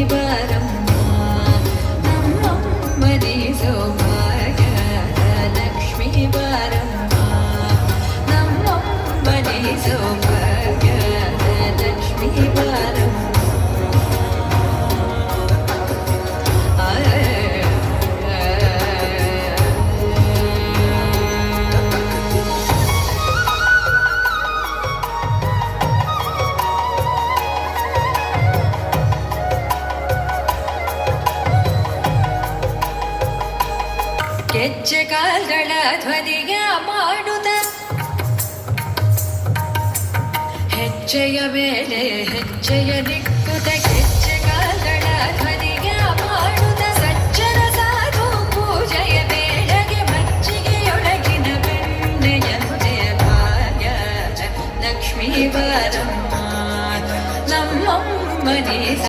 ಬಾರಮ್ಮ ನಮ್ಮಮ್ಮನಿ ಸೌಭಾಗ್ಯದ ಲಕ್ಷ್ಮೀ ಬಾರಮ್ಮ ನಮ್ಮಮ್ಮನಿ ಸೌಭಾಗ್ಯದ ಲಕ್ಷ್ಮೀ ಬಾರಮ್ಮ ಗೆಜ್ಜೆ ಕಾಲ್ಗಳ ಧ್ವನಿಯ ಮಾಡುತ್ತ ಹೆಜ್ಜೆಯ ಮೇಲೆ ಹೆಜ್ಜೆಯ ನಿಕ್ಕುತ್ತ ಗೆಜ್ಜೆ ಕಾಲ್ಗಳ ಧ್ವನಿಯ ಮಾಡುತ್ತ ಸಜ್ಜನ ಸಾಧು ಪೂಜೆಯ ಬೇಳೆಗೆ ಮಜ್ಜಿಗೆಯೊಳಗಿನ ಬೆಣ್ಣೆಯಂತೆ ಭಾಗ್ಯದ ಲಕ್ಷ್ಮೀ ಬಾರಮ್ಮ ನಮ್ಮಮ್ಮನಿ